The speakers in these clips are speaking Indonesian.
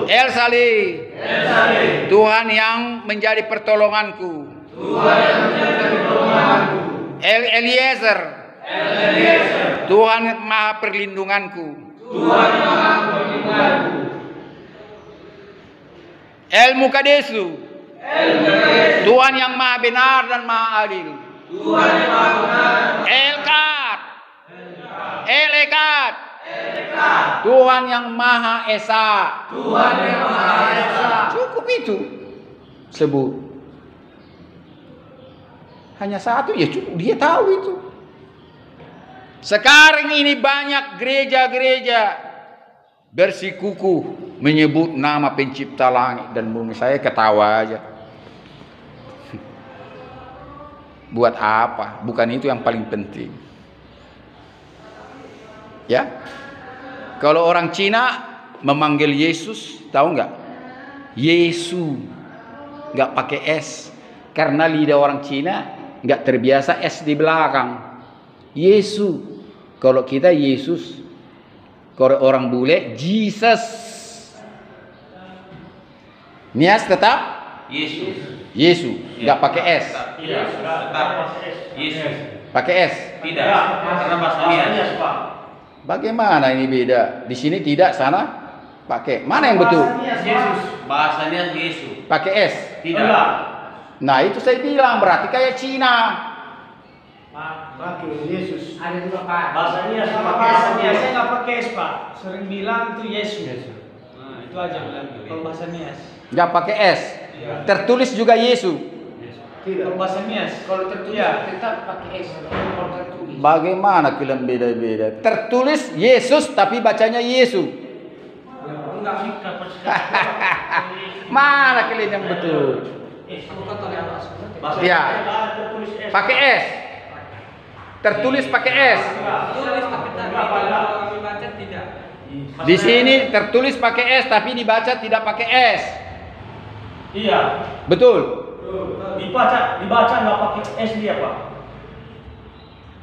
El Sali, Tuhan yang menjadi pertolonganku. El Eliezer, Tuhan maha perlindunganku. El Mukadesu, Tuhan yang maha benar dan maha adil. El Kat, El Ekat, Tuhan yang maha esa. Cukup itu sebut. Hanya satu ya cukup, dia tahu itu. Sekarang ini banyak gereja-gereja bersikukuh menyebut nama pencipta langit dan bumi. Saya ketawa aja. Buat apa? Bukan itu yang paling penting. Ya, kalau orang Cina memanggil Yesus, tahu nggak? Yesu, nggak pakai S, karena lidah orang Cina nggak terbiasa S di belakang. Yesu. Kalau kita Yesus, kalau orang bule Jesus. Nias tetap Yesus, nggak pakai S. Yesus. Pakai S. Tidak, karena bahasa Nias, Pak. Bagaimana ini beda? Di sini tidak, sana pakai. Mana yang betul? Yesus. Bahasanya Yesus. Pakai S. Tidak. Nah itu saya bilang berarti kayak Cina. Pakai Yesus. Ada juga Pak. Bahasanya saya nggak pakai S Pak. Sering bilang itu Yesus. Nah, itu aja bilang. Kalau bahasa Nias. Nggak pakai S. Tertulis juga Yesus. Kalau bahasa Nias. Kalau tertulis tetap pakai S. Kalau tertulis. Bagaimana kalian beda-beda? Tertulis Yesus tapi bacanya Yesus. Mana kalian yang betul? Ya. Pakai S. Tertulis pakai S. Di sini tertulis pakai S tapi dibaca tidak pakai S. Iya. Betul. Dibaca nggak pakai S dia Pak.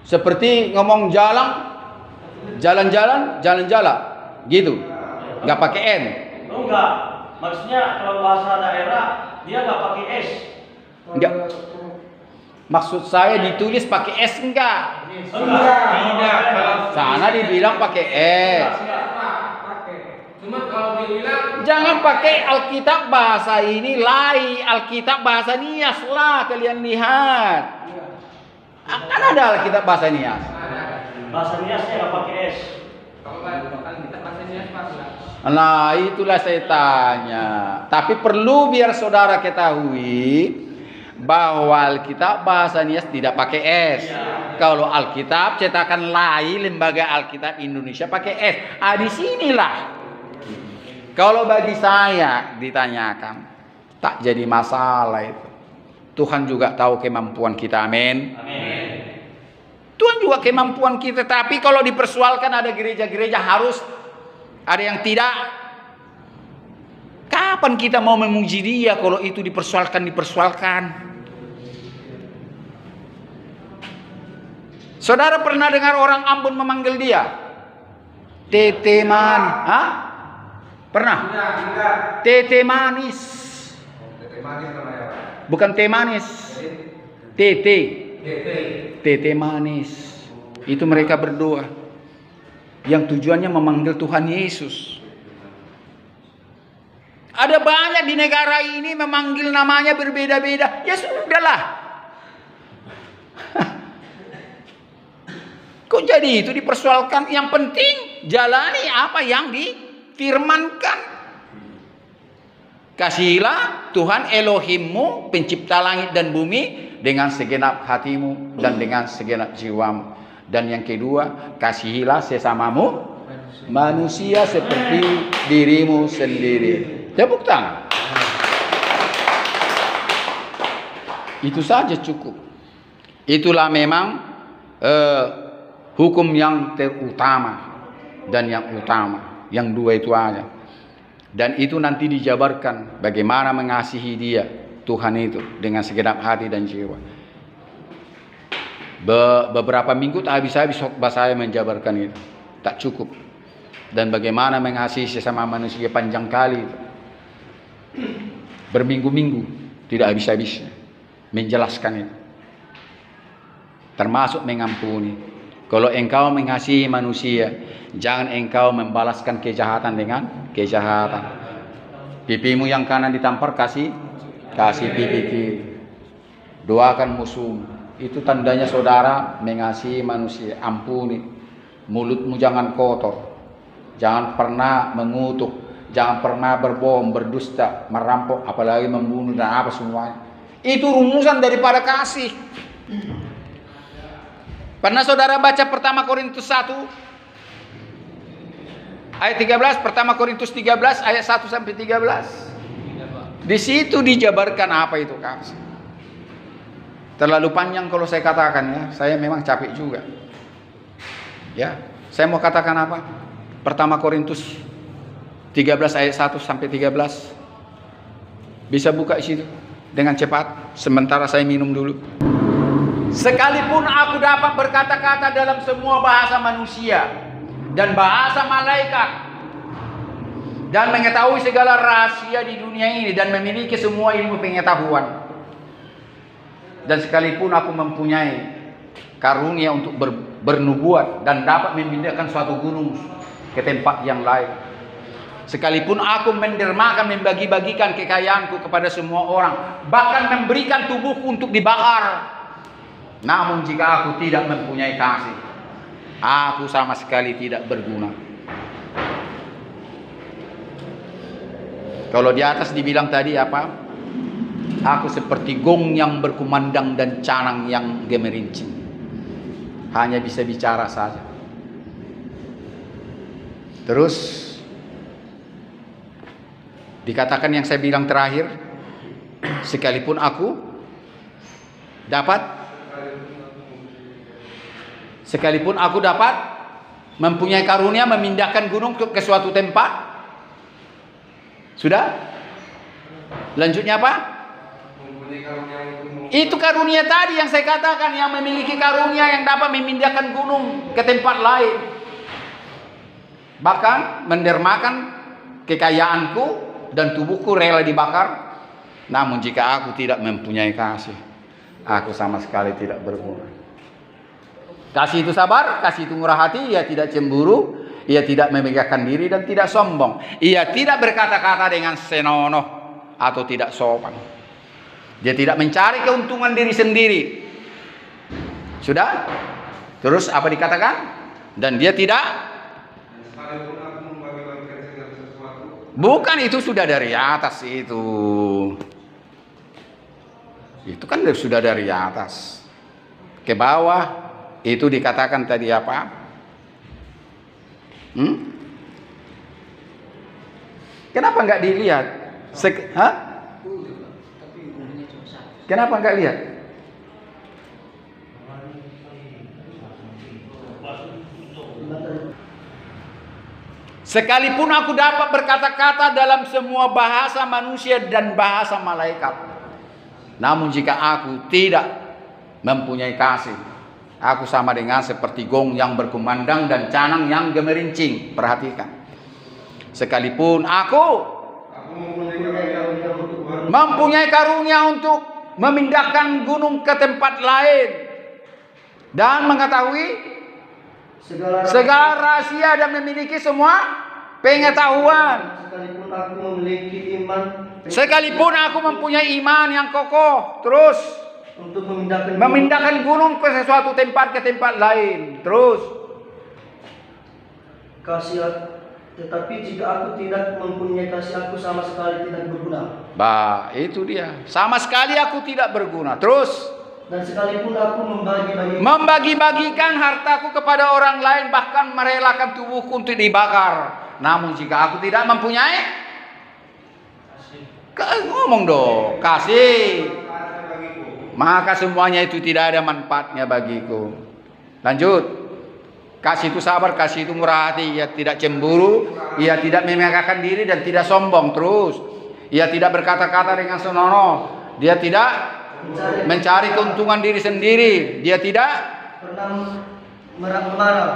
Seperti ngomong jalan-jalan, gitu. Nggak pakai N. Oh, enggak. Maksudnya kalau bahasa daerah dia nggak pakai S. Enggak. Maksud saya ditulis pakai S enggak? Tidak. Sana dibilang pakai S. Cuma kalau dibilang Jangan pakai Alkitab bahasa ini lain, Alkitab bahasa Nias lah kalian lihat. Kan ada Alkitab bahasa Nias. Bahasa Niasnya nggak pakai S. kalau kita bahasa Nias Pak. Nah itulah saya tanya. Tapi perlu biar saudara ketahui bahwa Alkitab bahasa Nias tidak pakai S. Kalau Alkitab cetakan lain lembaga Alkitab Indonesia pakai S. Di sinilah. Kalau bagi saya ditanyakan tak jadi masalah itu. Tuhan juga tahu kemampuan kita. Amin. Tuhan juga kemampuan kita. Tapi kalau dipersoalkan ada gereja-gereja harus, ada yang tidak. Kapan kita mau memuji Dia kalau itu dipersoalkan? Saudara pernah dengar orang Ambon memanggil Dia? Tete manis. Hah? Pernah? Tete manis. Bukan teh manis. Tete. Tete manis. Itu mereka berdoa. Yang tujuannya memanggil Tuhan Yesus. Ada banyak di negara ini memanggil namanya berbeda-beda. Ya sudahlah. Kok jadi itu dipersoalkan? Yang penting jalani apa yang difirmankan. Kasihilah Tuhan Elohimmu, pencipta langit dan bumi, dengan segenap hatimu dan dengan segenap jiwamu. Dan yang kedua, kasihilah sesamamu manusia seperti dirimu sendiri. Tepuk tangan. Itu saja cukup. Itulah memang hukum yang terutama dan yang utama. Yang dua itu aja. Dan itu nanti dijabarkan bagaimana mengasihi Dia, Tuhan itu, dengan segenap hati dan jiwa. Beberapa minggu tak habis-habis khotbah saya menjabarkan itu. Tak cukup. Dan bagaimana mengasihi sesama manusia panjang kali, berminggu-minggu, tidak habis-habisnya menjelaskan itu. Termasuk mengampuni. Kalau engkau mengasihi manusia, jangan engkau membalaskan kejahatan dengan kejahatan. Pipimu yang kanan ditampar, kasih pipi kiri. Doakan musuh. Itu tandanya saudara mengasihi manusia. Ampuni. Mulutmu jangan kotor. Jangan pernah mengutuk, jangan pernah berbohong, berdusta, merampok, apalagi membunuh dan apa semuanya. Itu rumusan daripada kasih. Pernah saudara baca pertama Korintus 1 ayat 13, pertama Korintus 13 ayat 1 sampai 13. Di situ dijabarkan apa itu kasih. Terlalu panjang kalau saya katakan ya, saya memang capek juga. Ya, saya mau katakan apa? Pertama Korintus 13 ayat 1 sampai 13. Bisa buka di situ dengan cepat sementara saya minum dulu. Sekalipun aku dapat berkata-kata dalam semua bahasa manusia dan bahasa malaikat dan mengetahui segala rahasia di dunia ini dan memiliki semua ilmu pengetahuan, dan sekalipun aku mempunyai karunia untuk bernubuat dan dapat memindahkan suatu gunung ke tempat yang lain, sekalipun aku mendermakan, membagi-bagikan kekayaanku kepada semua orang, bahkan memberikan tubuhku untuk dibakar, namun jika aku tidak mempunyai kasih, aku sama sekali tidak berguna. Kalau di atas dibilang tadi apa? Aku seperti gong yang berkumandang dan canang yang gemerincing. Hanya bisa bicara saja. Terus dikatakan yang saya bilang terakhir, sekalipun aku dapat mempunyai karunia memindahkan gunung ke suatu tempat. Sudah? Lanjutnya apa? Itu karunia tadi yang saya katakan, yang memiliki karunia yang dapat memindahkan gunung ke tempat lain. Bahkan mendermakan kekayaanku dan tubuhku rela dibakar. Namun jika aku tidak mempunyai kasih, aku sama sekali tidak berguna. Kasih itu sabar, kasih itu murah hati, ia tidak cemburu, ia tidak memegahkan diri dan tidak sombong. Ia tidak berkata-kata dengan senonoh atau tidak sopan. Dia tidak mencari keuntungan diri sendiri. Sudah? Terus apa dikatakan? Dan dia tidak. Bukan, itu sudah dari atas itu. Itu kan sudah dari atas. Ke bawah itu dikatakan tadi apa? Kenapa enggak dilihat? Kenapa enggak lihat? Sekalipun aku dapat berkata-kata dalam semua bahasa manusia dan bahasa malaikat, namun jika aku tidak mempunyai kasih, aku sama dengan seperti gong yang berkumandang dan canang yang gemerincing. Perhatikan. Sekalipun aku mempunyai karunia untuk memindahkan gunung ke tempat lain dan mengetahui segala rahasia dan memiliki semua pengetahuan, sekalipun aku mempunyai iman yang kokoh, terus untuk memindahkan gunung ke sesuatu tempat ke tempat lain, terus kasih, tetapi jika aku tidak mempunyai kasih, aku sama sekali tidak berguna. Bah, itu dia. Sama sekali aku tidak berguna. Terus, dan sekalipun aku membagi-bagikan hartaku kepada orang lain, bahkan merelakan tubuhku untuk dibakar, namun jika aku tidak mempunyai ngomong dong, kasih, maka semuanya itu tidak ada manfaatnya bagiku. Lanjut. Kasih itu sabar, kasih itu murah hati, ia tidak cemburu, ia tidak memegahkan diri dan tidak sombong. Terus, ia tidak berkata-kata dengan senonoh, dia tidak mencari keuntungan diri sendiri, dia tidak pernah marah,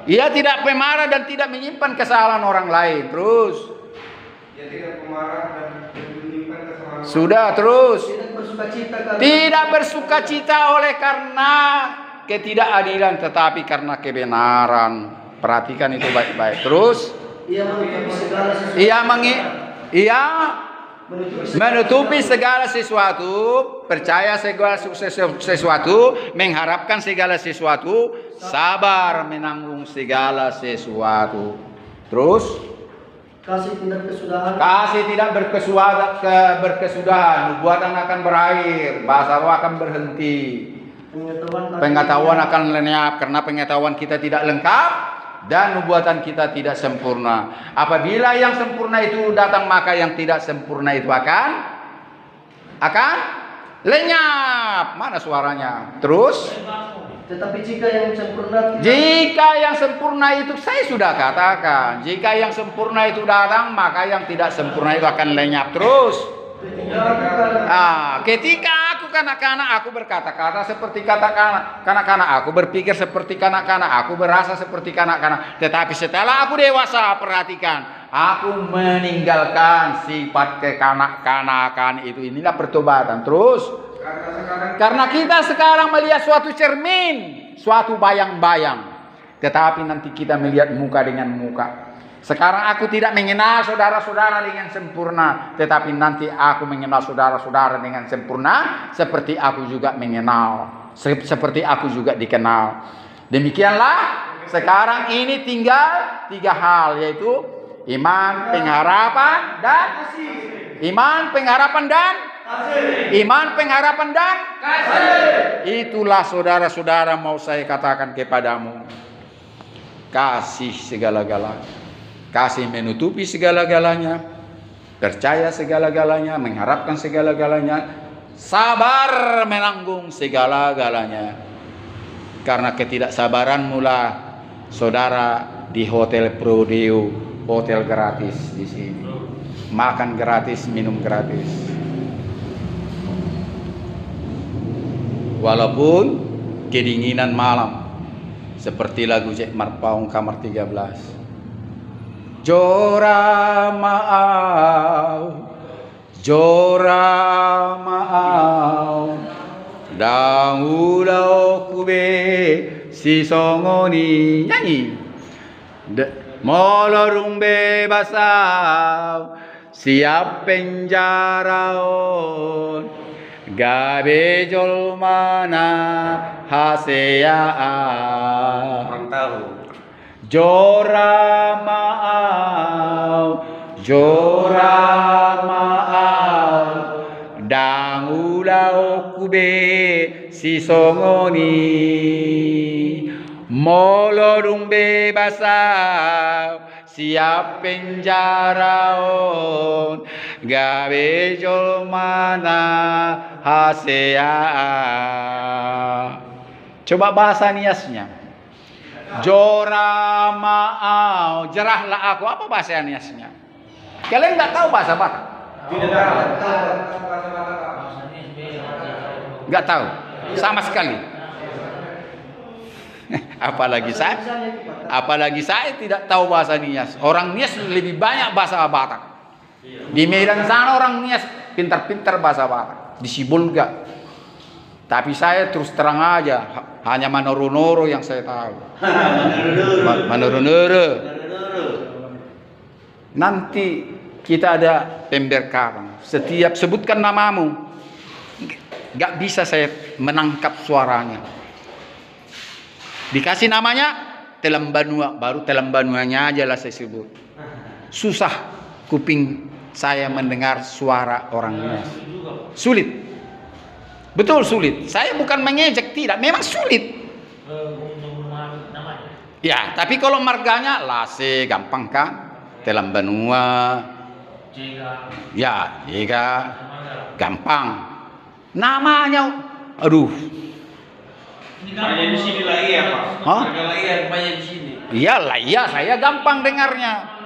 Ia tidak pemarah dan tidak menyimpan kesalahan orang lain. Terus. Ia tidak pemarah dan menyimpan kesalahan. Sudah terus. Tidak bersukacita karena Tidak bersukacita oleh karena ketidakadilan, tetapi karena kebenaran. Perhatikan itu baik-baik. Terus. ia menutupi segala sesuatu. Ia menutupi segala sesuatu, percaya segala sesuatu, mengharapkan segala sesuatu, sabar menanggung segala sesuatu. Terus, Kasih tidak kesudahan. kasih tidak berkesudahan, nubuatan akan berakhir, bahasa roh akan berhenti, pengetahuan akan lenyap karena pengetahuan kita tidak lengkap dan nubuatan kita tidak sempurna. Apabila yang sempurna itu datang, maka yang tidak sempurna itu akan lenyap. Mana suaranya? Terus, Tetapi jika yang sempurna jika yang sempurna itu, saya sudah katakan, jika yang sempurna itu datang, maka yang tidak sempurna itu akan lenyap. Terus, ketika aku kanak-kanak, aku berkata-kata seperti kanak-kanak, aku berpikir seperti kanak-kanak, aku berasa seperti kanak-kanak. Tetapi setelah aku dewasa, perhatikan, aku meninggalkan sifat kekanak-kanakan itu. Inilah pertobatan. Terus, karena kita sekarang melihat suatu cermin, suatu bayang-bayang, tetapi nanti kita melihat muka dengan muka. Sekarang aku tidak mengenal saudara-saudara dengan sempurna, tetapi nanti aku mengenal saudara-saudara dengan sempurna, seperti aku juga mengenal, seperti aku juga dikenal. Demikianlah sekarang ini tinggal 3 hal, yaitu iman, pengharapan, dan iman, pengharapan, dan iman, pengharapan, dan itulah saudara-saudara mau saya katakan kepadamu. Kasih segala-galanya. Kasih menutupi segala-galanya, percaya segala-galanya, mengharapkan segala-galanya, sabar menanggung segala-galanya. Karena ketidaksabaran mula saudara di Hotel Prodeo, hotel gratis di sini, makan gratis, minum gratis. Walaupun kedinginan malam, seperti lagu Cek Marpaung kamar 13. Jora maau, dangulau kube si songoni, nyanyi. Molorung bebasau, siap penjaraon, gabe jol mana haseaan. Orang tahu. Jora maau, dangulau kube si songoni, molorung bebasau, siap penjaraon, gawe jol mana hasea. Coba bahasa niasnya. Jora maau, jerahlah aku. Apa bahasa niasnya? Kalian nggak tahu bahasa Batak? Nggak tahu, sama sekali. Apalagi saya tidak tahu bahasa Nias. Orang Nias lebih banyak bahasa Batak. Di Medan sana orang Nias pintar-pintar bahasa Batak. Di Sibolga. Tapi saya terus terang aja, hanya Manoro-Noro yang saya tahu. Manoro-Noro. Nanti kita ada pemberkaran. Setiap sebutkan namamu, nggak bisa saya menangkap suaranya. Dikasih namanya Telambanua, baru Telambanuanya aja lah saya sebut. Susah kuping saya mendengar suara orangnya. Sulit. Betul sulit. Saya bukan mengejek, tidak. Memang sulit. Ya, tapi kalau marganya Lase gampang kan? Telambanua. Ya, Jega gampang. Namanya, aduh. Banyak di sini lah iya Pak. Hah? Banyak di sini. Iyalah, iya saya gampang dengarnya.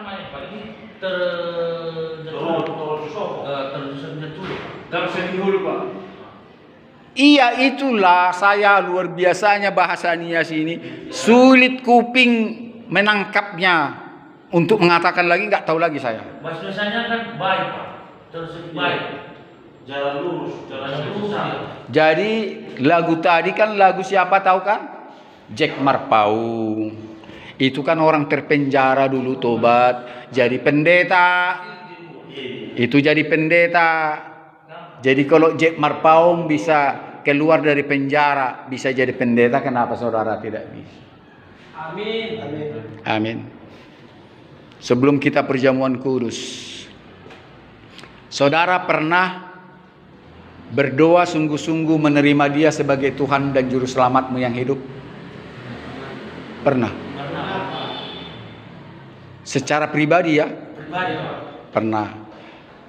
Iya itulah saya luar biasanya bahasa Nias ini. Sulit kuping menangkapnya untuk mengatakan lagi nggak tahu lagi saya. Bahasanya kan baik Pak. Terus baik. Jalan lurus. Jadi lagu tadi kan lagu siapa tahu kan? Jack Marpau. Itu kan orang terpenjara dulu tobat jadi pendeta. Itu jadi pendeta. Jadi kalau Jack Marpau bisa keluar dari penjara, bisa jadi pendeta, kenapa saudara tidak bisa? Amin. Amin. Amin. Sebelum kita perjamuan kudus, saudara pernah berdoa sungguh-sungguh menerima dia sebagai Tuhan dan Juru Selamatmu yang hidup? Pernah? Secara pribadi ya? Pribadi Pak. Pernah.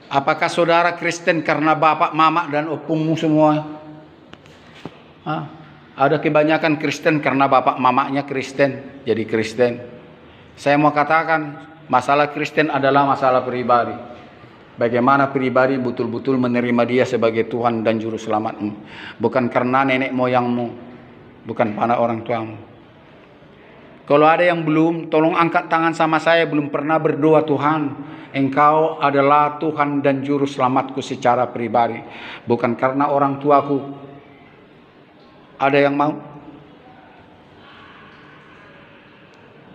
Apakah saudara Kristen karena bapak, mama, dan opungmu semua? Hah? Ada kebanyakan Kristen karena bapak mamanya Kristen, jadi Kristen. Saya mau katakan, masalah Kristen adalah masalah pribadi. Bagaimana pribadi betul-betul menerima dia sebagai Tuhan dan Juru Selamatmu. Bukan karena nenek moyangmu, bukan karena orang tuamu. Kalau ada yang belum, tolong angkat tangan sama saya, belum pernah berdoa, Tuhan, Engkau adalah Tuhan dan Juru Selamatku secara pribadi. Bukan karena orang tuaku. Ada yang mau?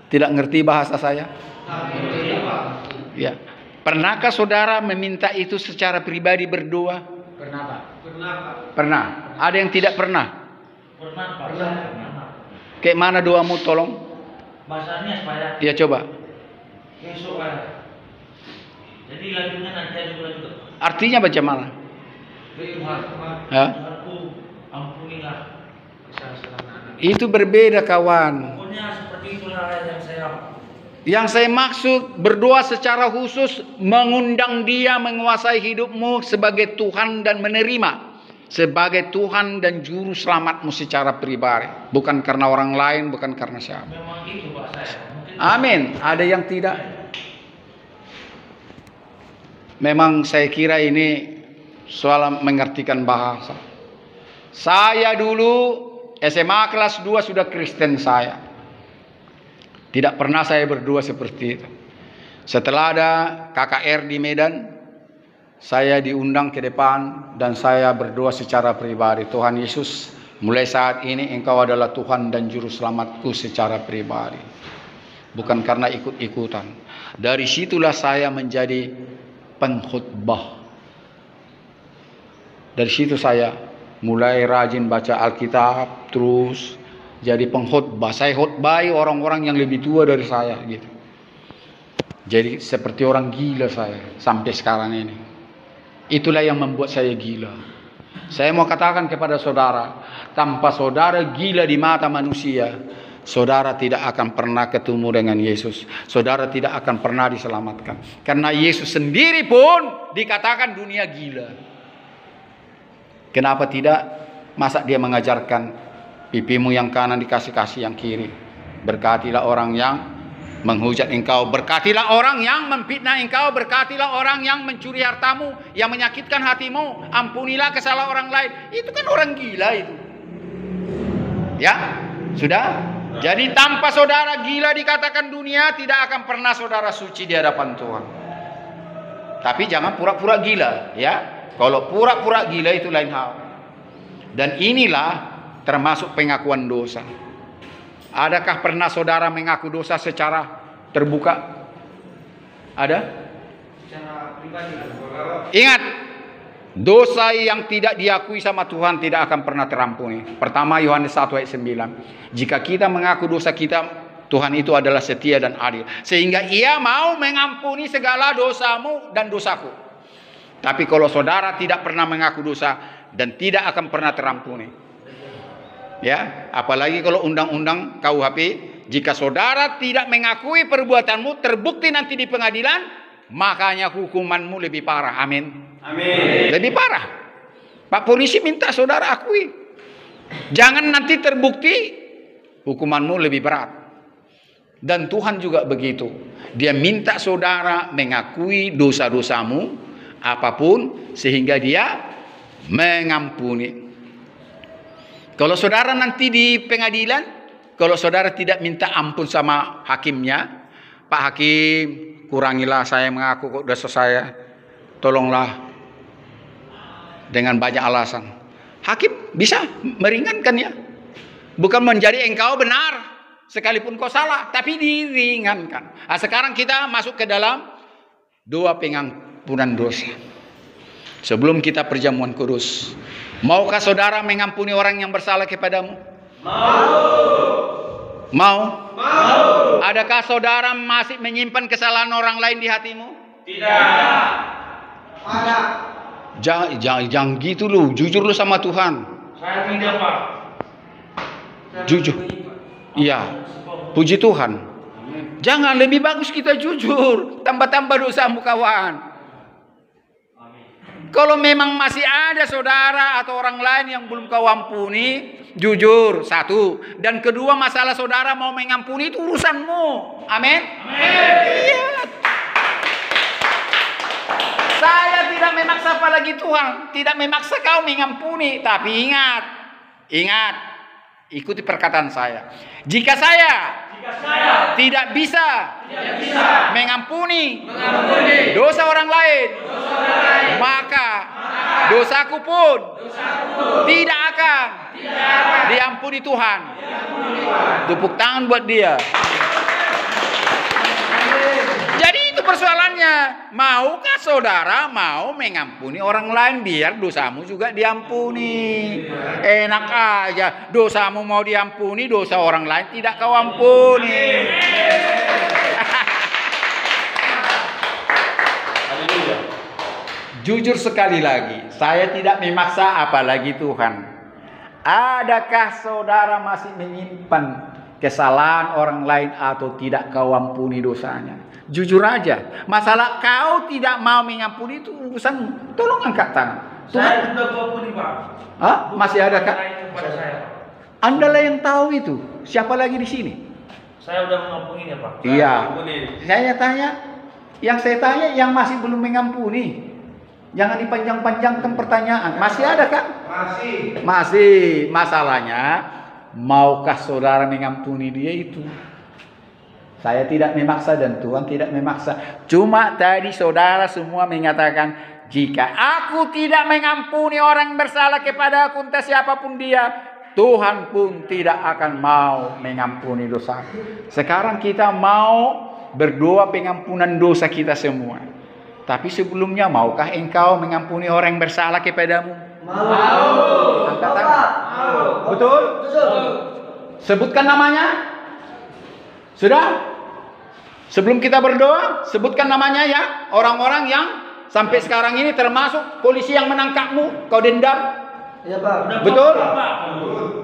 Tidak ngerti bahasa saya? Ya. Pernahkah saudara meminta itu secara pribadi berdoa? Pernah Pak. Pernah Pak. Pernah. Ada yang tidak pernah? Pernah Pak. Kayak mana doamu tolong? Bahasanya supaya Ya coba. besok ada. Jadi lagunya nanti ada juga. Artinya bagaimana? Tuhan, Ya? Tuhanku, ampunilah kesalahan. Itu berbeda kawan. Pokoknya seperti itulah yang saya. Yang saya maksud berdoa secara khusus mengundang dia menguasai hidupmu sebagai Tuhan dan menerima sebagai Tuhan dan Juru Selamatmu secara pribadi. Bukan karena orang lain, bukan karena siapa. Memang itu Pak saya. Mungkin Amin. Ada yang tidak? Memang saya kira ini soal mengertikan bahasa. Saya dulu SMA kelas 2 sudah Kristen saya. Tidak pernah saya berdoa seperti itu. Setelah ada KKR di Medan, saya diundang ke depan dan saya berdoa secara pribadi. Tuhan Yesus, mulai saat ini Engkau adalah Tuhan dan Juru Selamatku secara pribadi. Bukan karena ikut-ikutan. Dari situlah saya menjadi pengkhotbah. Dari situ saya mulai rajin baca Alkitab, terus jadi pengkhotbah. Saya khotbahi orang-orang yang lebih tua dari saya gitu. Jadi seperti orang gila saya sampai sekarang ini. Itulah yang membuat saya gila. Saya mau katakan kepada saudara, tanpa saudara gila di mata manusia, saudara tidak akan pernah ketemu dengan Yesus. Saudara tidak akan pernah diselamatkan. Karena Yesus sendiri pun dikatakan dunia gila. Kenapa tidak? Masa dia mengajarkan pipimu yang kanan dikasih-kasih yang kiri. Berkatilah orang yang menghujat engkau. Berkatilah orang yang memfitnah engkau. Berkatilah orang yang mencuri hartamu, yang menyakitkan hatimu. Ampunilah kesalahan orang lain. Itu kan orang gila itu. Ya, sudah? Jadi tanpa saudara gila dikatakan dunia, tidak akan pernah saudara suci di hadapan Tuhan. Tapi jangan pura-pura gila, ya. Kalau pura-pura gila itu lain hal. Dan inilah termasuk pengakuan dosa. Adakah pernah saudara mengaku dosa secara terbuka? Ada? Secara pribadi. Ingat, dosa yang tidak diakui sama Tuhan tidak akan pernah terampuni. Pertama Yohanes 1 ayat 9. Jika kita mengaku dosa kita, Tuhan itu adalah setia dan adil. Sehingga ia mau mengampuni segala dosamu dan dosaku. Tapi kalau saudara tidak pernah mengaku dosa dan tidak akan pernah terampuni. Ya, apalagi kalau undang-undang KUHP, jika saudara tidak mengakui perbuatanmu terbukti nanti di pengadilan, makanya hukumanmu lebih parah. Amin. Amin. Lebih parah. Pak polisi minta saudara akui. Jangan nanti terbukti hukumanmu lebih berat. Dan Tuhan juga begitu. Dia minta saudara mengakui dosa-dosamu apapun sehingga dia mengampuni. Kalau saudara nanti di pengadilan, Kalau saudara tidak minta ampun sama hakimnya, Pak Hakim, kurangilah saya mengaku kok dosa saya. Tolonglah, dengan banyak alasan. Hakim bisa meringankan ya. Bukan menjadi engkau benar sekalipun kau salah, tapi diringankan. Nah, sekarang kita masuk ke dalam doa pengampunan dosa. Sebelum kita perjamuan kudus, maukah saudara mengampuni orang yang bersalah kepadamu? Mau? Adakah saudara masih menyimpan kesalahan orang lain di hatimu? Tidak. Ada. Jangan gitu lu, jujur lu sama Tuhan. Saya tidak, Pak. Jujur. Iya. Puji Tuhan. Jangan, lebih bagus kita jujur. Tambah-tambah dosamu kawan. Kalau memang masih ada saudara atau orang lain yang belum kau ampuni, jujur, satu. Dan kedua, masalah saudara mau mengampuni itu urusanmu. Amin. Iya. Saya tidak memaksa, apalagi Tuhan tidak memaksa kau mengampuni. Tapi ingat, ikuti perkataan saya. Jika saya tidak bisa mengampuni dosa orang lain, maka dosaku pun tidak akan diampuni Tuhan. Tepuk tangan buat dia. Jadi itu persoalannya. Maukah saudara mau mengampuni orang lain biar dosamu juga diampuni? Enak aja, dosamu mau diampuni, dosa orang lain tidak kau ampuni. Jujur sekali lagi, saya tidak memaksa, apalagi Tuhan. Adakah saudara masih menyimpan kesalahan orang lain atau tidak kau ampuni dosanya? Jujur aja. Masalah kau tidak mau mengampuni itu urusanmu. Tolong angkat tangan. Saya sudah ampuni, Pak. Hah? Masih ada kah? Kepada saya. Anda lah yang tahu itu. Siapa lagi di sini? Saya sudah mengampuninya, Pak. Iya. Saya tanya, yang saya tanya yang masih belum mengampuni. Jangan dipanjang-panjangkan pertanyaan. Masih ada kah? Masih. Masalahnya, maukah saudara mengampuni dia itu? Saya tidak memaksa dan Tuhan tidak memaksa. Cuma tadi saudara semua menyatakan, jika aku tidak mengampuni orang bersalah kepada aku, entah siapapun dia, Tuhan pun tidak akan mau mengampuni dosa. Sekarang kita mau berdoa pengampunan dosa kita semua. Tapi sebelumnya, maukah engkau mengampuni orang yang bersalah kepadamu? Mau. Angkat tangan. Betul? Sebutkan namanya. Sudah? Sebelum kita berdoa, sebutkan namanya ya. Orang-orang yang sampai sekarang ini, termasuk polisi yang menangkapmu, kau dendam. Iya, Pak. Betul?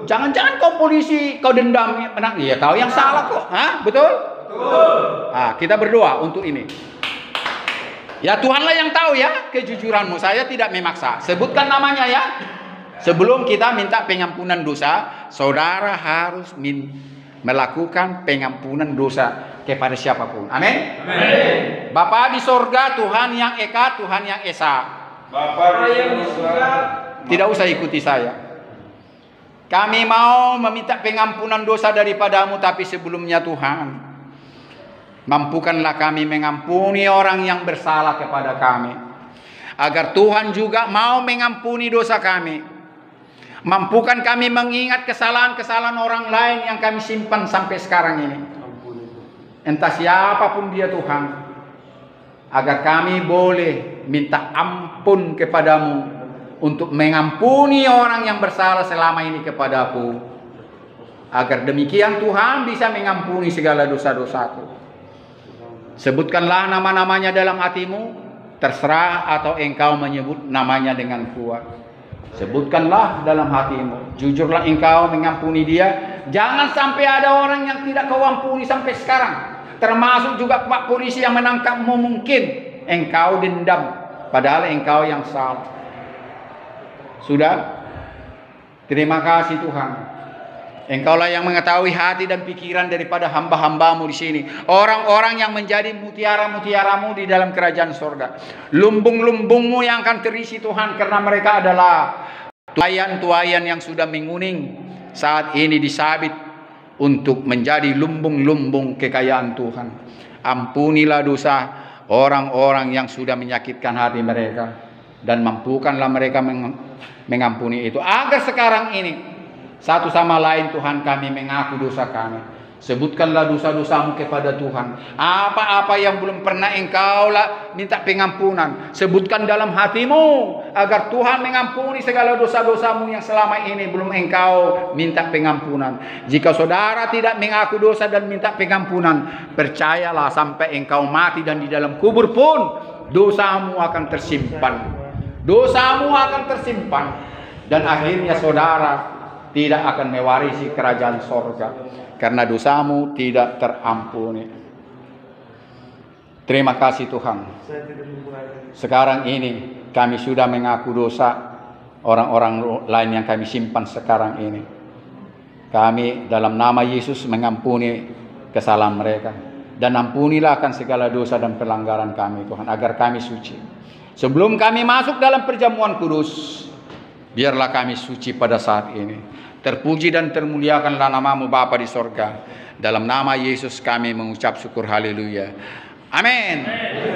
Jangan-jangan kau polisi, kau dendam. Iya, kau yang salah kok. Hah? Betul? Nah, kita berdoa untuk ini. Ya, Tuhanlah yang tahu ya kejujuranmu. Saya tidak memaksa. Sebutkan namanya ya. Sebelum kita minta pengampunan dosa, saudara harus melakukan pengampunan dosa kepada siapapun. Amin. Bapa di sorga, Tuhan yang Eka, Tuhan yang Esa. Bapa yang di surga, Tidak usah ikuti saya. Kami mau meminta pengampunan dosa daripadamu, tapi sebelumnya Tuhan, mampukanlah kami mengampuni orang yang bersalah kepada kami. Agar Tuhan juga mau mengampuni dosa kami. Mampukan kami mengingat kesalahan-kesalahan orang lain yang kami simpan sampai sekarang ini. Entah siapapun dia Tuhan. Agar kami boleh minta ampun kepadamu. Untuk mengampuni orang yang bersalah selama ini kepadaku. Agar demikian Tuhan bisa mengampuni segala dosa-dosaku. Sebutkanlah nama-namanya dalam hatimu. Terserah atau engkau menyebut namanya dengan kuat. Sebutkanlah dalam hatimu. Jujurlah engkau mengampuni dia. Jangan sampai ada orang yang tidak kau ampuni sampai sekarang. Termasuk juga Pak Polisi yang menangkapmu, mungkin engkau dendam. Padahal engkau yang salah. Sudah? Terima kasih Tuhan. Engkaulah yang mengetahui hati dan pikiran daripada hamba-hambamu di sini. Orang-orang yang menjadi mutiara-mutiaramu di dalam kerajaan surga. Lumbung-lumbungmu yang akan terisi Tuhan. Karena mereka adalah tuayan-tuayan yang sudah menguning saat ini disabit untuk menjadi lumbung-lumbung kekayaan Tuhan. Ampunilah dosa orang-orang yang sudah menyakitkan hati mereka, dan mampukanlah mereka mengampuni itu, agar sekarang ini satu sama lain Tuhan kami mengaku dosa kami. Sebutkanlah dosa-dosamu kepada Tuhan. Apa-apa yang belum pernah engkau minta pengampunan, sebutkan dalam hatimu, agar Tuhan mengampuni segala dosa-dosamu yang selama ini belum engkau minta pengampunan. Jika saudara tidak mengaku dosa dan minta pengampunan, percayalah sampai engkau mati dan di dalam kubur pun dosamu akan tersimpan. Dosamu akan tersimpan, dan akhirnya saudara tidak akan mewarisi kerajaan sorga, karena dosamu tidak terampuni. Terima kasih Tuhan. Sekarang ini kami sudah mengaku dosa orang-orang lain yang kami simpan sekarang ini. Kami dalam nama Yesus mengampuni kesalahan mereka, dan ampunilah akan segala dosa dan pelanggaran kami Tuhan, agar kami suci. Sebelum kami masuk dalam perjamuan kudus, biarlah kami suci pada saat ini. Terpuji dan termuliakanlah namamu Bapa di sorga. Dalam nama Yesus kami mengucap syukur, haleluya. Amin.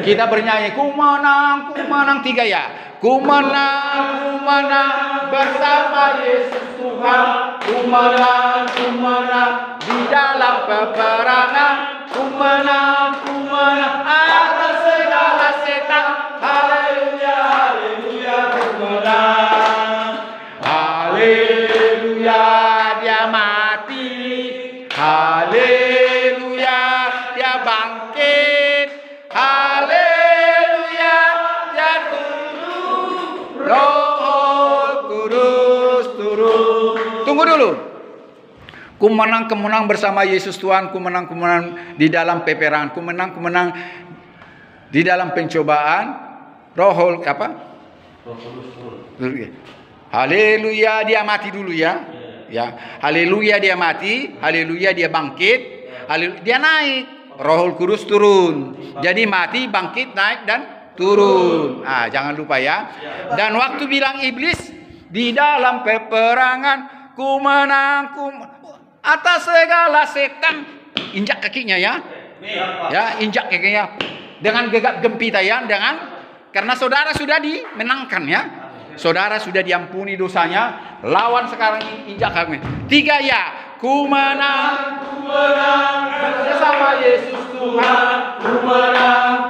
Kita bernyanyi, ku menang 3 ya. Ku menang bersama Yesus Tuhan. Ku menang di dalam peperangan. Ku menang atas segala setan. Haleluya, haleluya, ku menang. Haleluya, dia mati. Haleluya, dia bangkit. Haleluya, dia turun. Roh Kudus turun. Tunggu dulu. Ku menang kemenang bersama Yesus Tuhan. Ku menang di dalam peperangan. Ku menang di dalam pencobaan. Roh apa? Roh Kudus turun. Haleluya, dia mati dulu ya. Ya, haleluya dia mati, haleluya dia bangkit, haleluya dia naik. Roh Kudus turun. Jadi mati, bangkit, naik dan turun. Jangan lupa ya. Dan waktu bilang iblis, di dalam peperangan ku menang atas segala setan. Injak kakinya ya. Ya, injak kakinya dengan gegap gempita ya, karena saudara sudah dimenangkan ya. Saudara sudah diampuni dosanya. Lawan sekarang ini injak kaki. 3 ya. Ku menang bersama Yesus Tuhan. Ku menang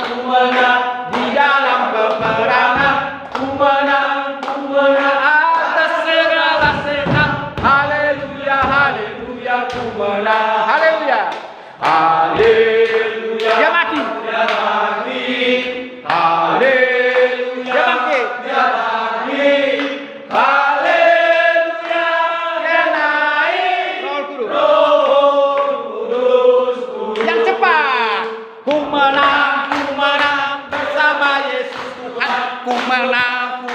di dalam peperangan. Ku menang atas segala setan. Haleluya, haleluya, ku menang. Haleluya, haleluya. Dia mati. Haleluya, dia bangkit. Haleluya, dia naik. Roh Kudus. Yang cepat. Ku menang bersama Yesus Tuhan. Ku menang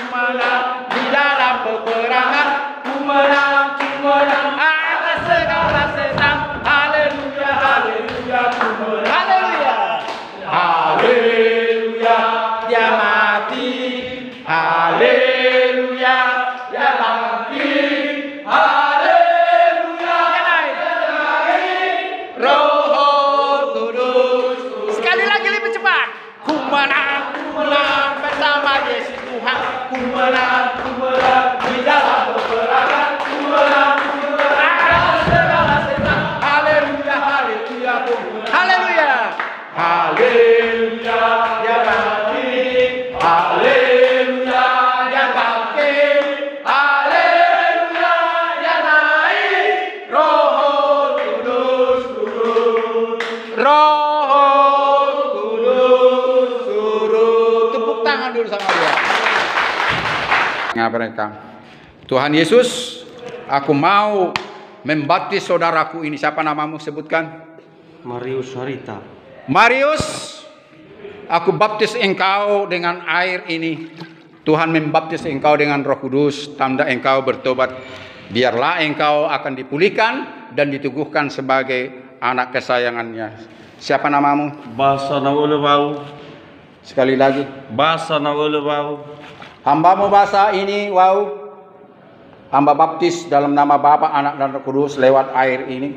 di dalam peperangan. Ku menang atas segala setan. Haleluya, haleluya, ku menang. Haleluya, haleluya, dia mati. Haleluya, dia bangkit. Haleluya, dia naik. Roh Kudus. Sekali lagi lebih cepat. Ku menang bersama Yesus Tuhan. Ku menang di dalam peperangan. Ku menang atas segala setan. Haleluya, haleluya, haleluya, haleluya, dia bangkit. Haleluya, dia bangkit. Haleluya, dia naik. Roh Kudus turun. Roh Kudus turun. Tepuk tangan dulu sama dia. Mereka. Tuhan Yesus, aku mau membaptis saudaraku ini. Siapa namamu? Sebutkan. Marius Harita. Marius, aku baptis engkau dengan air ini. Tuhan membaptis engkau dengan Roh Kudus, tanda engkau bertobat. Biarlah engkau akan dipulihkan dan diteguhkan sebagai anak kesayangannya. Siapa namamu? Basa na ulo bau. Sekali lagi. Basa na ulo bau. Hambamu bahasa ini, wow. Hamba baptis dalam nama Bapa, Anak dan Roh Kudus lewat air ini.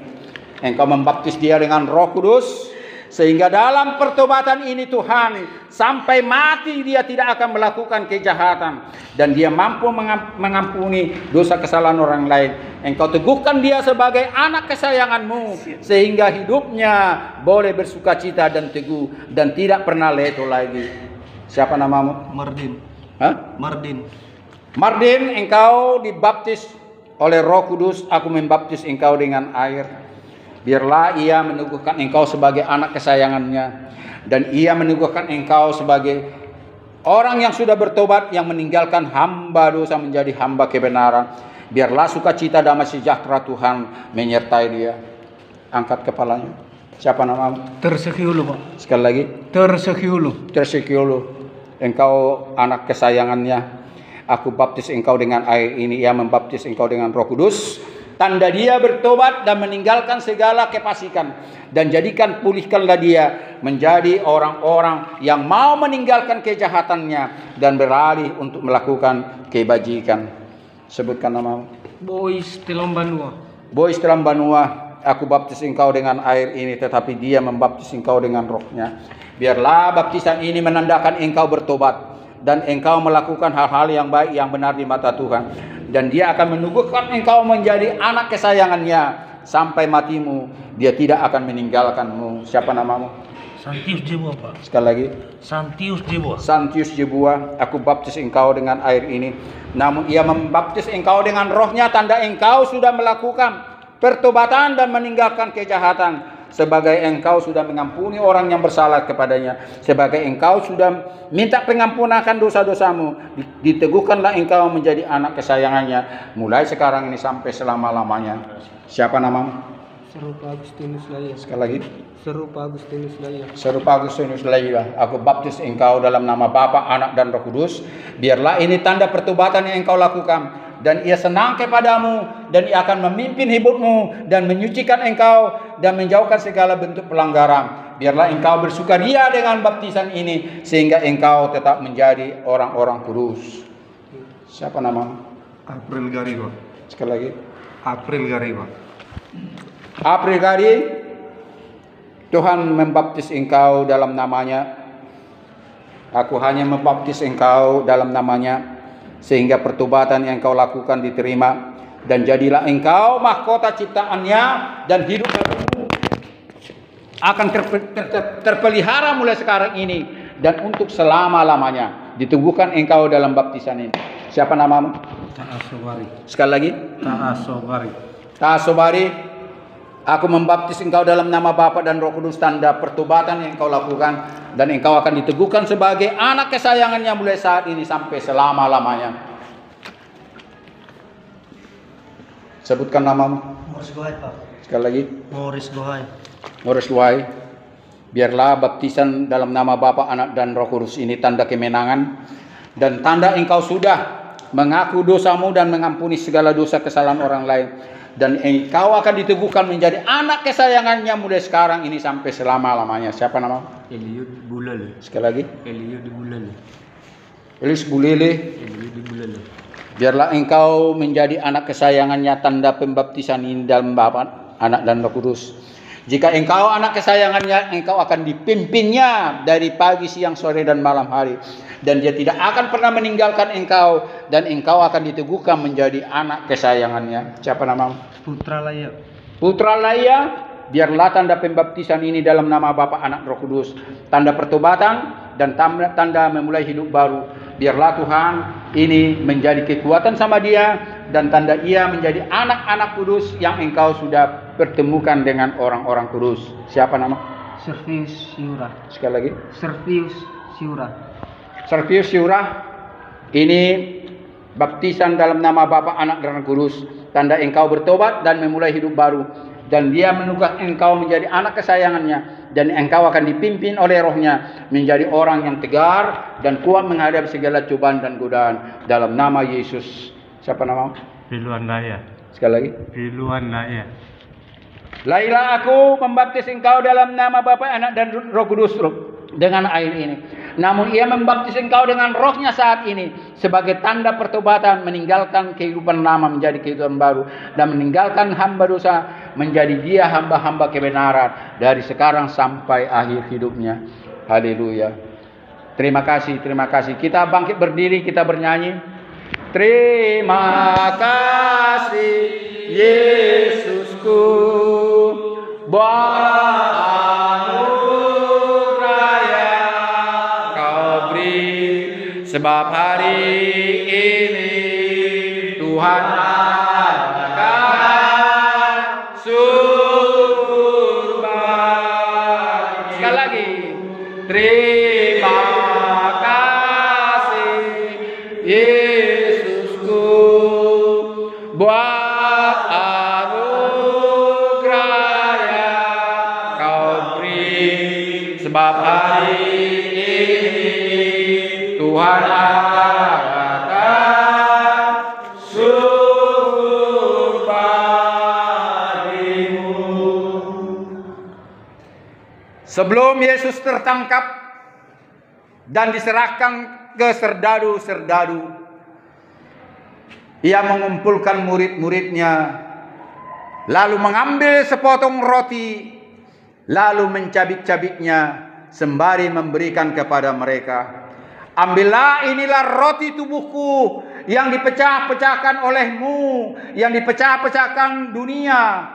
Engkau membaptis dia dengan Roh Kudus, sehingga dalam pertobatan ini Tuhan, sampai mati dia tidak akan melakukan kejahatan, dan dia mampu mengampuni dosa kesalahan orang lain. Engkau teguhkan dia sebagai anak kesayanganmu, sehingga hidupnya boleh bersukacita dan teguh, dan tidak pernah leto lagi. Siapa namamu? Mardin. Hah? Mardin. Mardin, engkau dibaptis oleh Roh Kudus. Aku membaptis engkau dengan air. Biarlah ia meneguhkan engkau sebagai anak kesayangannya, dan ia meneguhkan engkau sebagai orang yang sudah bertobat, yang meninggalkan hamba dosa menjadi hamba kebenaran. Biarlah sukacita damai sejahtera Tuhan menyertai dia. Angkat kepalanya. Siapa namamu? Tersekiulu, Pak. Sekali lagi. Tersekiulu. Tersekiulu. Engkau anak kesayangannya. Aku baptis engkau dengan air ini. Ia membaptis engkau dengan Roh Kudus. Tanda dia bertobat dan meninggalkan segala kefasikan, dan jadikan pulihkanlah dia menjadi orang-orang yang mau meninggalkan kejahatannya dan beralih untuk melakukan kebajikan. Sebutkan namamu. Boys Telambanua. Boys Telambanua, aku baptis engkau dengan air ini, tetapi dia membaptis engkau dengan Rohnya. Biarlah baptisan ini menandakan engkau bertobat, dan engkau melakukan hal-hal yang baik, yang benar di mata Tuhan. Dan dia akan menubuhkan engkau menjadi anak kesayangannya sampai matimu. Dia tidak akan meninggalkanmu. Siapa namamu? Santius Jebua, Pak. Sekali lagi. Santius Jebua. Santius Jebua, aku baptis engkau dengan air ini. Namun ia membaptis engkau dengan Rohnya, tanda engkau sudah melakukan pertobatan dan meninggalkan kejahatan. Sebagai engkau sudah mengampuni orang yang bersalah kepadanya, sebagai engkau sudah minta pengampunan akan dosa-dosamu, diteguhkanlah engkau menjadi anak kesayangannya mulai sekarang ini sampai selama-lamanya. Siapa namamu? Serupa Agustinus Laya. Sekali lagi. Serupa Agustinus Laya. Serupa Agustinus Laya. Aku baptis engkau dalam nama Bapa, Anak, dan Roh Kudus. Biarlah ini tanda pertobatan yang engkau lakukan, dan ia senang kepadamu, dan ia akan memimpin hidupmu dan menyucikan engkau dan menjauhkan segala bentuk pelanggaran. Biarlah engkau bersukaria dengan baptisan ini, sehingga engkau tetap menjadi orang-orang kudus. Siapa namamu? April Gariba. Sekali lagi. April Gariba. April Gari, Tuhan membaptis engkau dalam namanya. Aku hanya membaptis engkau dalam namanya, sehingga pertobatan yang engkau lakukan diterima, dan jadilah engkau mahkota ciptaannya, dan hidup barumu akan terpelihara mulai sekarang ini dan untuk selama-lamanya. Diteguhkan engkau dalam baptisan ini. Siapa namamu? Ta'asobari. Sekali lagi. Ta'asobari. Ta'asobari, aku membaptis engkau dalam nama Bapa dan Roh Kudus, tanda pertobatan yang engkau lakukan, dan engkau akan diteguhkan sebagai anak kesayangannya mulai saat ini sampai selama-lamanya. Sebutkan namamu. Morris Gohai, Pak. Sekali lagi. Morris Gohai. Morris Gohai. Biarlah baptisan dalam nama Bapa, Anak, dan Roh Kudus ini tanda kemenangan, dan tanda engkau sudah mengaku dosamu dan mengampuni segala dosa kesalahan orang lain, dan engkau akan diteguhkan menjadi anak kesayangannya mulai sekarang ini sampai selama-lamanya. Siapa namamu? Eliud Bulale. Sekali lagi. Eliud Bulale. Elius Bulele. Eliud Bulale. Biarlah engkau menjadi anak kesayangannya, tanda pembaptisan ini dalam Bapa, Anak, dan Roh Kudus. Jika engkau anak kesayangannya, engkau akan dipimpinnya dari pagi, siang, sore, dan malam hari. Dan dia tidak akan pernah meninggalkan engkau, dan engkau akan diteguhkan menjadi anak kesayangannya. Siapa namamu? Putra Laya. Putra Laya, biarlah tanda pembaptisan ini dalam nama Bapa, Anak, Roh Kudus, tanda pertobatan dan tanda memulai hidup baru. Biarlah Tuhan ini menjadi kekuatan sama dia, dan tanda ia menjadi anak-anak kudus yang engkau sudah pertemukan dengan orang-orang kudus. Siapa nama? Servius Siura. Sekali lagi. Servius Siura. Servius Siura, ini baptisan dalam nama Bapa, Anak, dan Roh Kudus, tanda engkau bertobat dan memulai hidup baru, dan dia menugaskan engkau menjadi anak kesayangannya, dan engkau akan dipimpin oleh Rohnya menjadi orang yang tegar dan kuat menghadapi segala cobaan dan godaan dalam nama Yesus. Siapa nama? Piluan Laya. Sekali lagi. Piluan Laya. Lailah aku membaptis engkau dalam nama Bapa, Anak, dan Roh Kudus dengan air ini. Namun ia membaptis engkau dengan Rohnya saat ini sebagai tanda pertobatan, meninggalkan kehidupan lama menjadi kehidupan baru, dan meninggalkan hamba dosa menjadi dia hamba-hamba kebenaran dari sekarang sampai akhir hidupnya. Haleluya. Terima kasih, terima kasih. Kita bangkit berdiri, kita bernyanyi. Terima kasih Yesusku buat anugerah yang Kau beri, sebab hari ini Tuhan akan surga. Sekali lagi. Terima kasih Yesusku buat anugerah yang Kau beri, sebab hari ini Tuhan akan syukur padamu. Sebelum Yesus tertangkap dan diserahkan ke serdadu-serdadu, Ia mengumpulkan murid-muridnya, lalu mengambil sepotong roti, lalu mencabik-cabiknya sembari memberikan kepada mereka. Ambillah, inilah roti tubuhku yang dipecah-pecahkan olehmu, yang dipecah-pecahkan dunia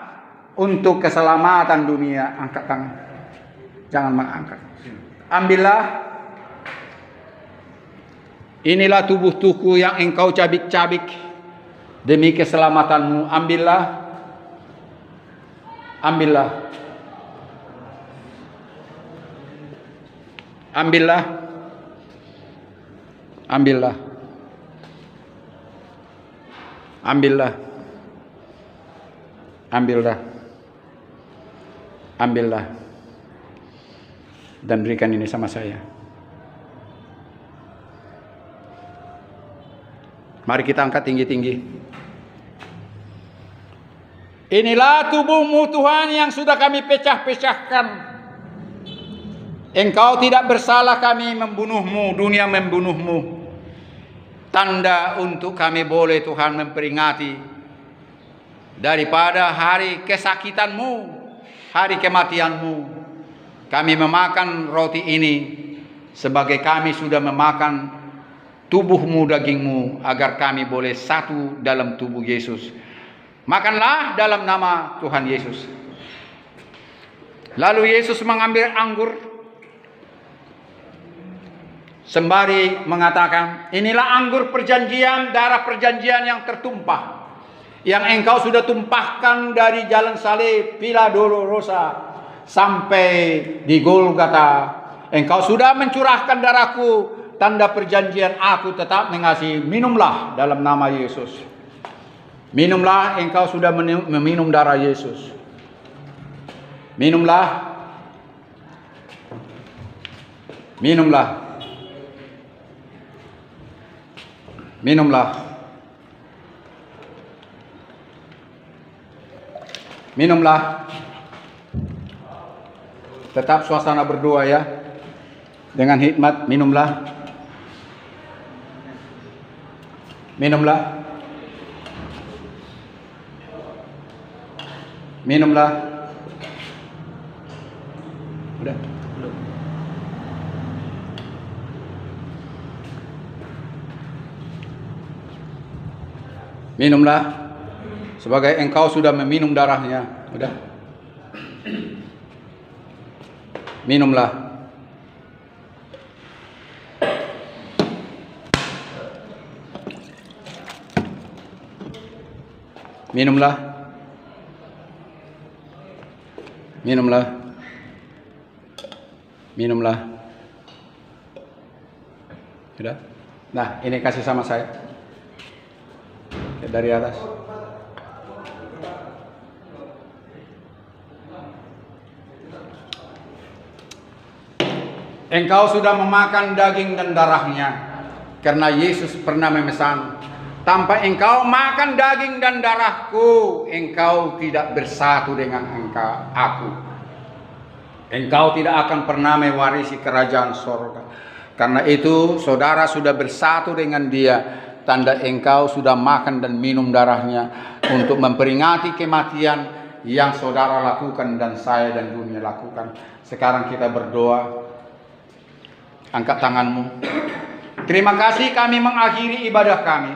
untuk keselamatan dunia. Angkat tangan, jangan mengangkat. Ambillah, inilah tubuhku yang engkau cabik-cabik demi keselamatanmu. Ambillah, ambillah, ambillah, ambillah, ambillah, ambillah, ambillah, dan berikan ini sama saya. Mari kita angkat tinggi-tinggi. Inilah tubuhmu Tuhan yang sudah kami pecah-pecahkan. Engkau tidak bersalah kami membunuhmu, dunia membunuhmu. Tanda untuk kami boleh Tuhan memperingati daripada hari kesakitanmu, hari kematianmu. Kami memakan roti ini sebagai kami sudah memakan tubuhmu, dagingmu, agar kami boleh satu dalam tubuh Yesus. Makanlah dalam nama Tuhan Yesus. Lalu Yesus mengambil anggur sembari mengatakan, inilah anggur perjanjian, darah perjanjian yang tertumpah, yang engkau sudah tumpahkan dari jalan salib Via Dolorosa sampai di Golgota. Engkau sudah mencurahkan darahku, tanda perjanjian aku tetap mengasihi. Minumlah dalam nama Yesus. Minumlah, engkau sudah meminum darah Yesus. Minumlah. Minumlah. Minumlah. Minumlah. Tetap suasana berdoa ya. Dengan hikmat, minumlah. Minumlah. Minumlah. Udah. Minumlah. Sebagai engkau sudah meminum darahnya. Udah. Minumlah. Minumlah. Minumlah. Minumlah. Sudah? Nah, ini kasih sama saya. Dari atas. Engkau sudah memakan daging dan darahnya, karena Yesus pernah memesan, tanpa engkau makan daging dan darahku, engkau tidak bersatu dengan aku. Engkau tidak akan pernah mewarisi kerajaan sorga. Karena itu saudara sudah bersatu dengan dia, tanda engkau sudah makan dan minum darahnya untuk memperingati kematian yang saudara lakukan dan saya dan dunia lakukan. Sekarang kita berdoa. Angkat tanganmu. Terima kasih kami mengakhiri ibadah kami.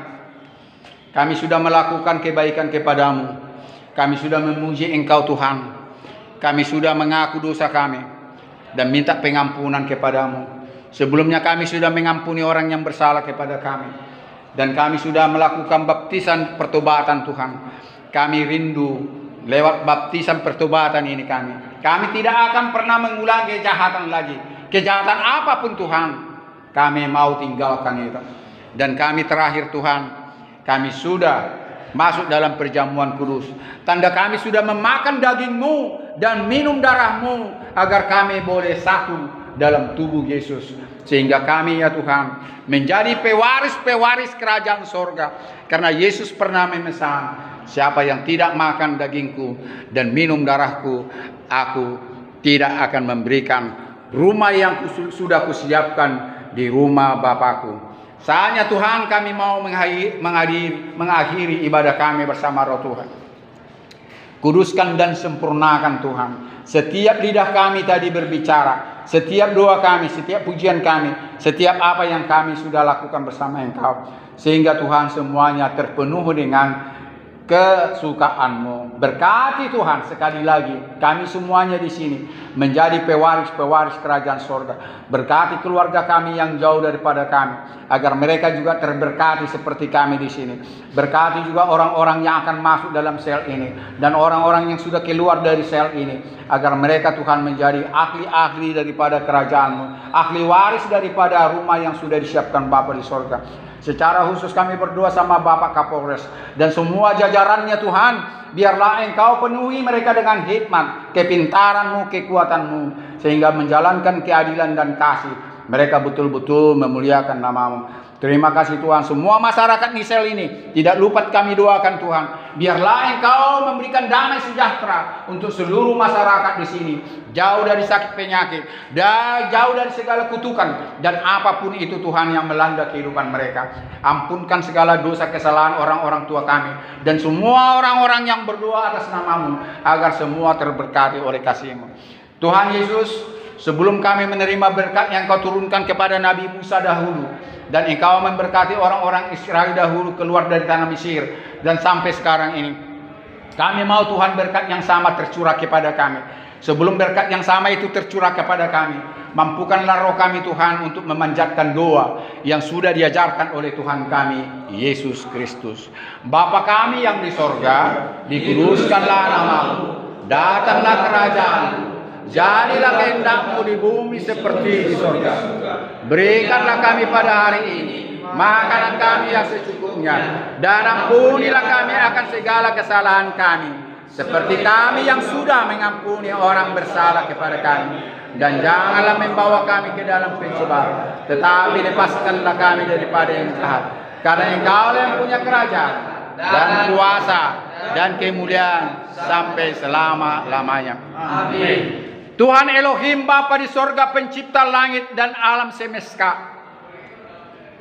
Kami sudah melakukan kebaikan kepadamu. Kami sudah memuji Engkau Tuhan. Kami sudah mengaku dosa kami dan minta pengampunan kepadamu. Sebelumnya kami sudah mengampuni orang yang bersalah kepada kami. Dan kami sudah melakukan baptisan pertobatan Tuhan. Kami rindu lewat baptisan pertobatan ini kami tidak akan pernah mengulangi kejahatan lagi. Kejahatan apapun Tuhan, kami mau tinggalkan itu. Dan kami terakhir Tuhan, kami sudah masuk dalam perjamuan kudus. Tanda kami sudah memakan daging-Mu dan minum darah-Mu agar kami boleh satu dalam tubuh Yesus. Sehingga kami ya Tuhan menjadi pewaris-pewaris kerajaan sorga. Karena Yesus pernah memesan, siapa yang tidak makan dagingku dan minum darahku, aku tidak akan memberikan rumah yang sudah kusiapkan di rumah Bapakku. Saatnya Tuhan kami mau mengakhiri ibadah kami bersama Roh Tuhan. Kuduskan dan sempurnakan Tuhan. Setiap lidah kami tadi berbicara, setiap doa kami, setiap pujian kami, setiap apa yang kami sudah lakukan bersama Engkau. Sehingga Tuhan semuanya terpenuh dengan kesukaan-Mu. Berkati Tuhan sekali lagi kami semuanya di sini menjadi pewaris-pewaris kerajaan sorga. Berkati keluarga kami yang jauh daripada kami agar mereka juga terberkati seperti kami di sini. Berkati juga orang-orang yang akan masuk dalam sel ini dan orang-orang yang sudah keluar dari sel ini agar mereka Tuhan menjadi ahli-ahli daripada kerajaan-Mu, ahli waris daripada rumah yang sudah disiapkan Bapa di sorga. Secara khusus kami berdoa sama Bapak Kapolres dan semua jajarannya Tuhan. Biarlah Engkau penuhi mereka dengan hikmat, kepintaran-Mu, kekuatan-Mu. Sehingga menjalankan keadilan dan kasih. Mereka betul-betul memuliakan nama-Mu. Terima kasih Tuhan. Semua masyarakat Nisel ini tidak lupa kami doakan Tuhan. Biarlah Engkau memberikan damai sejahtera untuk seluruh masyarakat di sini. Jauh dari sakit penyakit, dan jauh dari segala kutukan dan apapun itu Tuhan yang melanda kehidupan mereka. Ampunkan segala dosa kesalahan orang-orang tua kami dan semua orang-orang yang berdoa atas nama-Mu agar semua terberkati oleh kasih-Mu. Tuhan Yesus, sebelum kami menerima berkat yang Kau turunkan kepada Nabi Musa dahulu, dan Engkau memberkati orang-orang Israel dahulu keluar dari tanah Mesir, dan sampai sekarang ini kami mau Tuhan berkat yang sama tercurah kepada kami. Sebelum berkat yang sama itu tercurah kepada kami, mampukanlah roh kami Tuhan untuk memanjatkan doa yang sudah diajarkan oleh Tuhan kami Yesus Kristus. Bapa kami yang di sorga, dikuduskanlah nama-Mu, datanglah kerajaan-Mu, jadilah kehendak-Mu di bumi seperti di sorga. Berikanlah kami pada hari ini makanan kami yang secukupnya, dan ampunilah kami akan segala kesalahan kami, seperti kami yang sudah mengampuni orang bersalah kepada kami. Dan janganlah membawa kami ke dalam pencobaan, tetapi lepaskanlah kami daripada yang jahat. Karena Engkau yang punya kerajaan dan kuasa dan kemuliaan sampai selama-lamanya. Amin. Tuhan Elohim Bapa di sorga, pencipta langit dan alam semesta,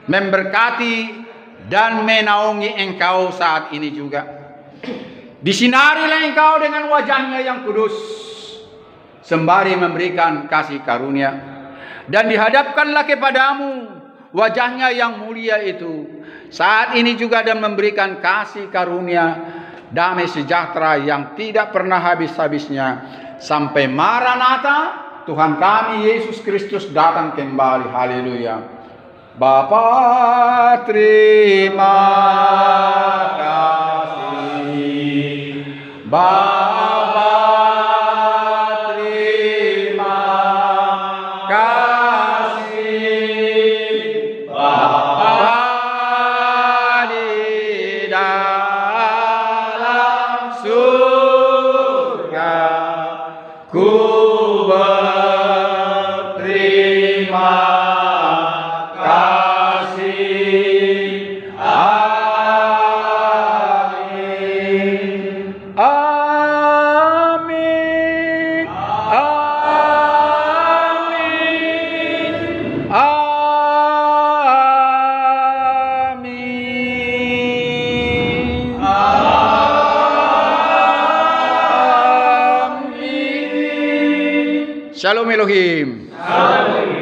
memberkati dan menaungi Engkau saat ini juga. Disinarilah Engkau dengan wajah-Nya yang kudus, sembari memberikan kasih karunia, dan dihadapkanlah kepadamu wajah-Nya yang mulia itu saat ini juga, dan memberikan kasih karunia, damai sejahtera yang tidak pernah habis-habisnya sampai Maranatha Tuhan kami Yesus Kristus datang kembali. Haleluya. Bapa terima kasih, Bapa terima kasih, Bapa di dalam surga, ku berterima kasih. Amin. Amin. Amin. Amin. Shalom Elohim. Haleluya.